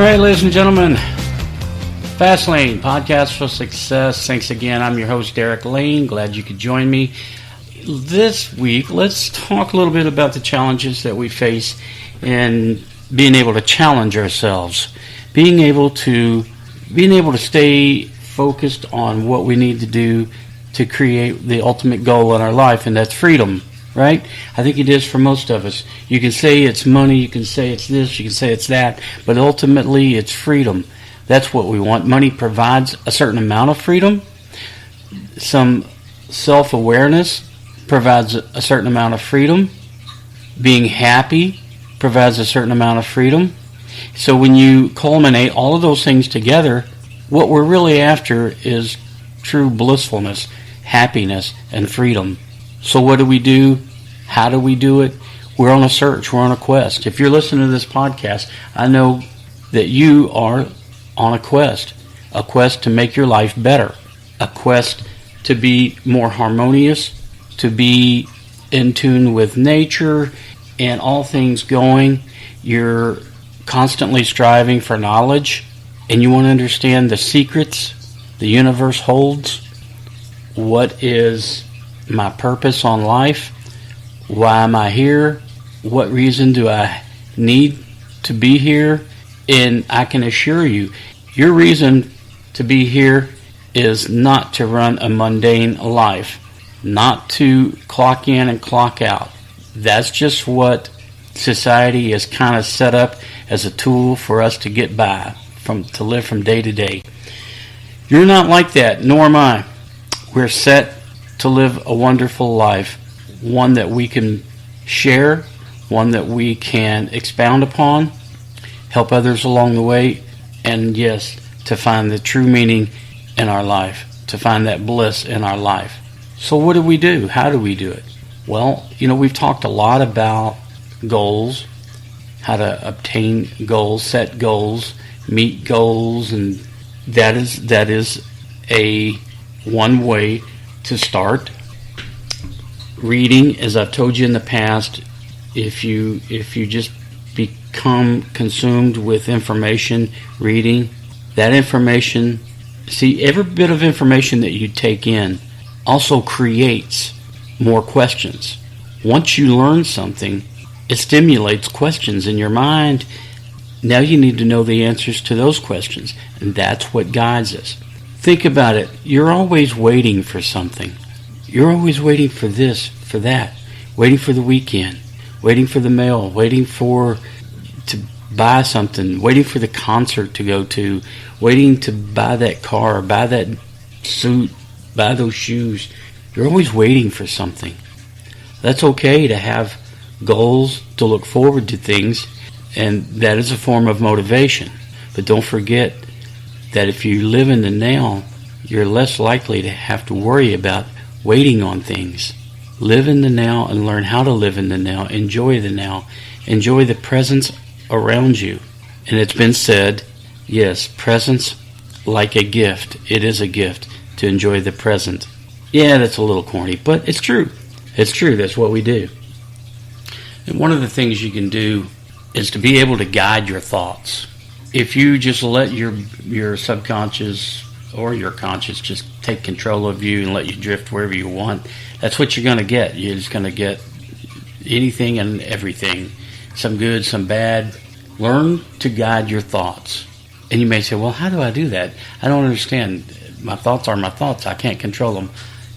right, ladies and gentlemen, Fast Lane, Podcast for Success. Thanks again. I'm your host, Derek Lane. Glad you could join me. This week, let's talk a little bit about the challenges that we face in being able to challenge ourselves, being able to stay focused on what we need to do to create the ultimate goal in our life, and that's freedom, right? I think it is for most of us. You can say it's money, you can say it's this, you can say it's that, but ultimately it's freedom. That's what we want. Money provides a certain amount of freedom. Some self-awareness provides a certain amount of freedom. Being happy provides a certain amount of freedom. So when you culminate all of those things together, what we're really after is true blissfulness, happiness, and freedom. So what do? How do we do it? We're on a search. We're on a quest. If you're listening to this podcast, I know that you are on a quest to make your life better, a quest to be more harmonious, to be in tune with nature and all things going. You're constantly striving for knowledge, and you want to understand the secrets the universe holds. What is my purpose on life? Why am I here? What reason do I need to be here? And I can assure you, your reason to be here is not to run a mundane life, not to clock in and clock out. That's just what society is kind of set up as a tool for us to get by, to live from day to day. You're not like that, nor am I. We're set to live a wonderful life, one that we can share, one that we can expound upon, help others along the way, and yes, to find the true meaning in our life, to find that bliss in our life. So what do we do? How do we do it? Well, we've talked a lot about goals, how to obtain goals, set goals, meet goals, and that is a one way to start. Reading, as I've told you in the past, if you just become consumed with information, reading, that information, every bit of information that you take in also creates more questions. Once you learn something, it stimulates questions in your mind. Now you need to know the answers to those questions, and that's what guides us. Think about it. You're always waiting for something. You're always waiting for this, for that, waiting for the weekend, waiting for the mail, waiting to buy something, waiting for the concert to go to, waiting to buy that car, buy that suit, buy those shoes. You're always waiting for something. That's okay to have goals, to look forward to things, and that is a form of motivation. But don't forget that if you live in the now, you're less likely to have to worry about waiting on things. Live in the now and learn how to live in the now. Enjoy the now. Enjoy the presence around you. And it's been said, yes, presence like a gift. It is a gift to enjoy the present. Yeah, that's a little corny, but it's true. It's true. That's what we do. And one of the things you can do is to be able to guide your thoughts. If you just let your subconscious or your conscious just take control of you and let you drift wherever you want, that's what you're going to get. You're just going to get anything and everything, some good, some bad. Learn to guide your thoughts. And you may say, well, how do I do that? I don't understand. My thoughts are my thoughts. I can't control them.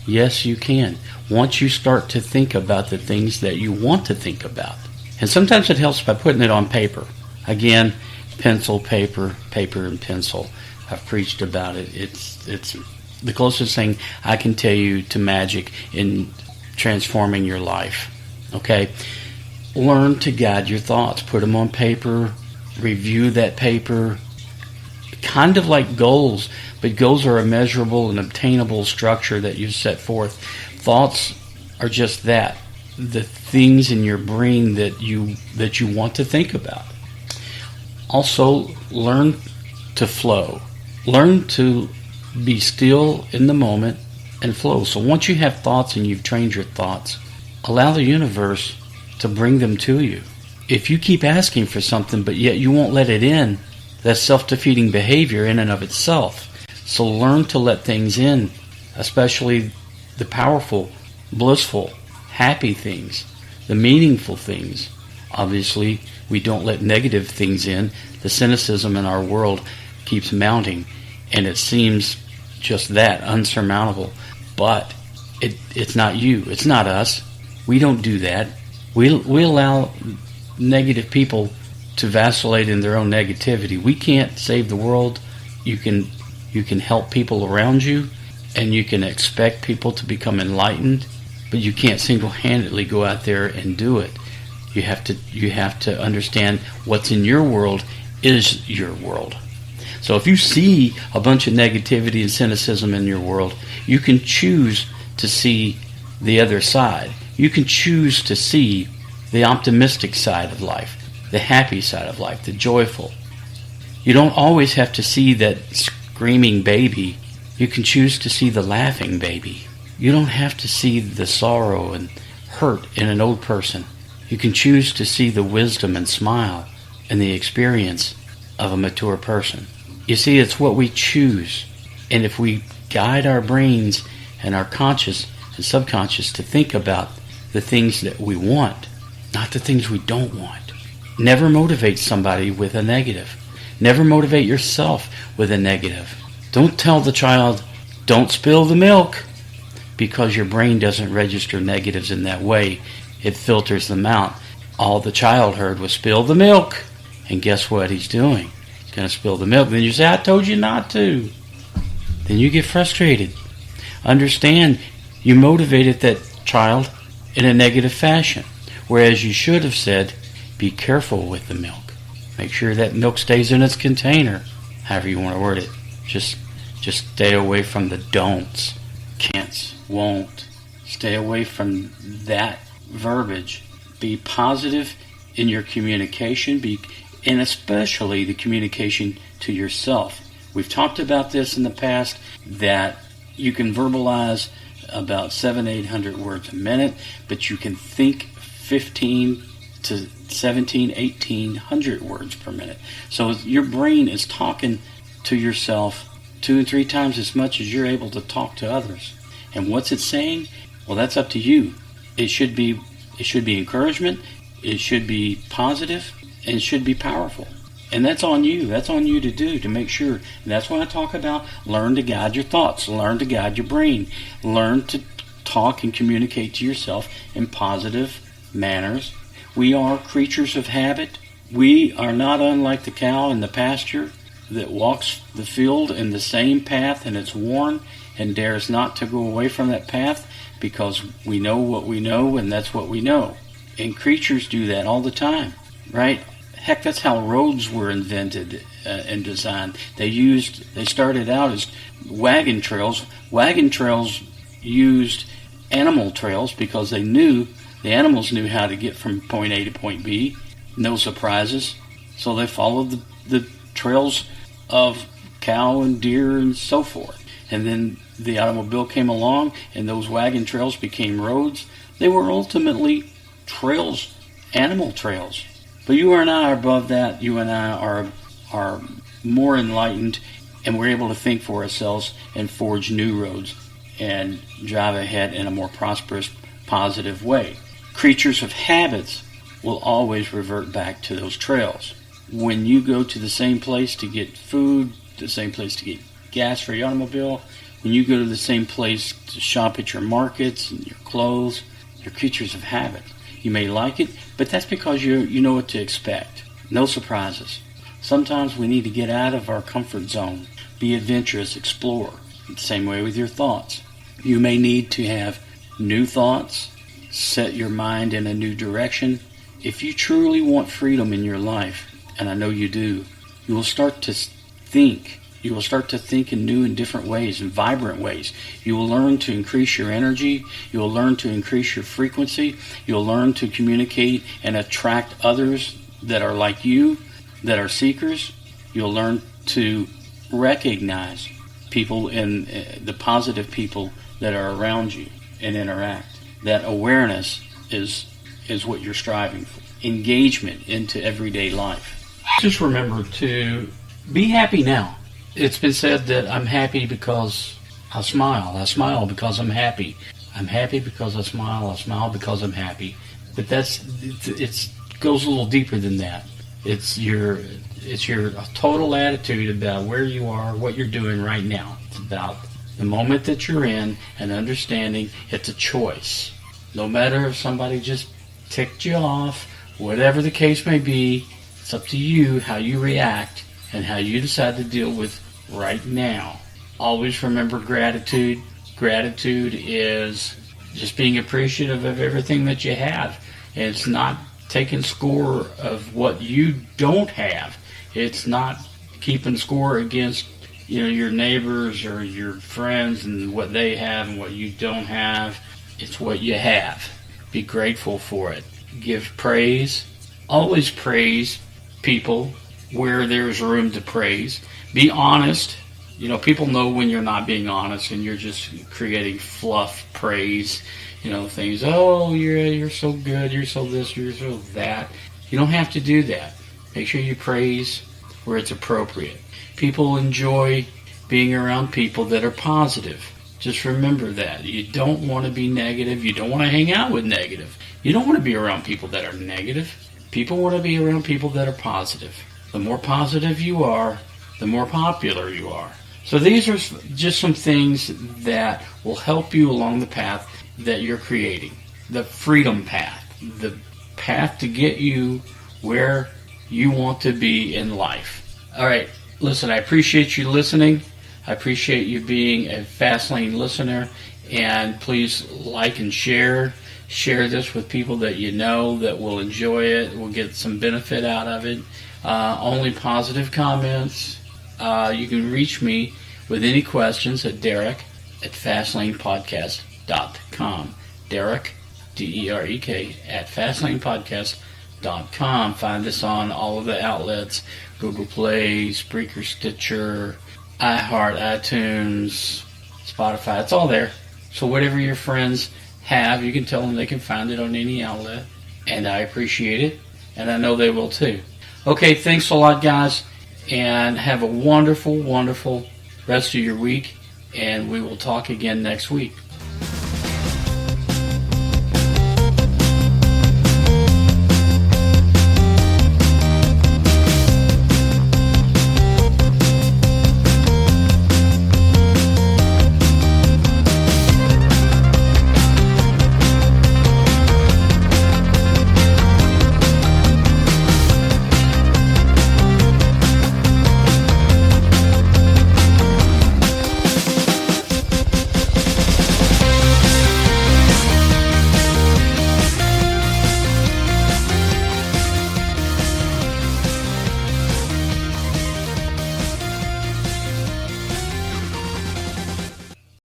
Yes, you can. Once you start to think about the things that you want to think about. And sometimes it helps by putting it on paper. Again, pencil, paper and pencil. I've preached about it. It's the closest thing I can tell you to magic in transforming your life. Okay? Learn to guide your thoughts. Put them on paper. Review that paper. Kind of like goals, but goals are a measurable and obtainable structure that you set forth. Thoughts are just that, the things in your brain that you want to think about. Also, learn to flow. Learn to be still in the moment and flow. So once you have thoughts and you've trained your thoughts, allow the universe to bring them to you. If you keep asking for something but yet you won't let it in, That's self-defeating behavior in and of itself. So learn to let things in, especially the powerful, blissful, happy things, the meaningful things. Obviously, we don't let negative things in. The cynicism in our world keeps mounting, and it seems just that, unsurmountable. But it's not you. It's not us. We don't do that. We allow negative people to vacillate in their own negativity. We can't save the world. You can help people around you, and you can expect people to become enlightened, but you can't single-handedly go out there and do it. You have to understand what's in your world is your world. So if you see a bunch of negativity and cynicism in your world, you can choose to see the other side. You can choose to see the optimistic side of life, the happy side of life, the joyful. You don't always have to see that screaming baby. You can choose to see the laughing baby. You don't have to see the sorrow and hurt in an old person. You can choose to see the wisdom and smile and the experience of a mature person. You see, it's what we choose. And if we guide our brains and our conscious and subconscious to think about the things that we want, not the things we don't want. Never motivate somebody with a negative. Never motivate yourself with a negative. Don't tell the child, don't spill the milk, because your brain doesn't register negatives in that way. It filters them out. All the child heard was spill the milk. And guess what he's doing? He's going to spill the milk. Then you say, I told you not to. Then you get frustrated. Understand, you motivated that child in a negative fashion. Whereas you should have said, be careful with the milk. Make sure that milk stays in its container. However you want to word it. Just stay away from the don'ts, can'ts, won't. Stay away from that verbiage. Be positive in your communication, and especially the communication to yourself. We've talked about this in the past, that you can verbalize about 700-800 words a minute, but you can think 15 to 1,700-1,800 words per minute. So your brain is talking to yourself 2 and 3 times as much as you're able to talk to others. And what's it saying? Well, that's up to you. It should be encouragement, it should be positive, and it should be powerful. And that's on you. That's on you to do, to make sure. And that's when I talk about learn to guide your thoughts, learn to guide your brain, learn to talk and communicate to yourself in positive manners. We are creatures of habit. We are not unlike the cow in the pasture that walks the field in the same path, and it's worn and dares not to go away from that path, because we know what we know, and that's what we know. And creatures do that all the time, right? Heck, that's how roads were invented and designed. They started out as wagon trails. Wagon trails used animal trails because the animals knew how to get from point A to point B. No surprises. So they followed the trails of cow and deer and so forth. And then the automobile came along, and those wagon trails became roads. They were ultimately trails, animal trails. But you and I are above that. You and I are more enlightened, and we're able to think for ourselves and forge new roads and drive ahead in a more prosperous, positive way. Creatures of habits will always revert back to those trails. When you go to the same place to get food, the same place to get gas for your automobile, when you go to the same place to shop at your markets and your clothes, you're creatures of habit. You may like it, but that's because you know what to expect. No surprises. Sometimes we need to get out of our comfort zone, be adventurous, explore. The same way with your thoughts. You may need to have new thoughts, set your mind in a new direction. If you truly want freedom in your life, and I know you do, you will start to think. You will start to think in new and different ways, in vibrant ways. You will learn to increase your energy. You will learn to increase your frequency. You'll learn to communicate and attract others that are like you, that are seekers. You'll learn to recognize people and the positive people that are around you and interact. That awareness is what you're striving for. Engagement into everyday life. Just remember to Be happy now. It's been said that I'm happy because I smile. I smile because I'm happy. I'm happy because I smile. I smile because I'm happy. But it goes a little deeper than that. It's your total attitude about where you are, what you're doing right now. It's about the moment that you're in and understanding it's a choice. No matter if somebody just ticked you off, whatever the case may be, it's up to you how you react and how you decide to deal with right now. Always remember gratitude. Gratitude is just being appreciative of everything that you have. And it's not taking score of what you don't have. It's not keeping score against your neighbors or your friends and what they have and what you don't have. It's what you have. Be grateful for it. Give praise. Always praise people where there's room to praise. Be honest. People know when you're not being honest and you're just creating fluff praise. Things, oh, you're so good, you're so this, you're so that. You don't have to do that. Make sure you praise where it's appropriate. People enjoy being around people that are positive. Just remember that. You don't want to be negative. You don't want to hang out with negative. You don't want to be around people that are negative. People want to be around people that are positive. The more positive you are, the more popular you are. So these are just some things that will help you along the path that you're creating. The freedom path. The path to get you where you want to be in life. All right. Listen, I appreciate you listening. I appreciate you being a Fastlane listener. And please like and share. Share this with people that you know that will enjoy it, will get some benefit out of it. Only positive comments. You can reach me with any questions at Derek@FastlanePodcast.com. Derek, DEREK, at FastlanePodcast.com. Find us on all of the outlets: Google Play, Spreaker, Stitcher, iHeart, iTunes, Spotify. It's all there. So whatever your friends have, you can tell them they can find it on any outlet. And I appreciate it. And I know they will too. Okay, thanks a lot, guys. And have a wonderful, wonderful rest of your week. And we will talk again next week.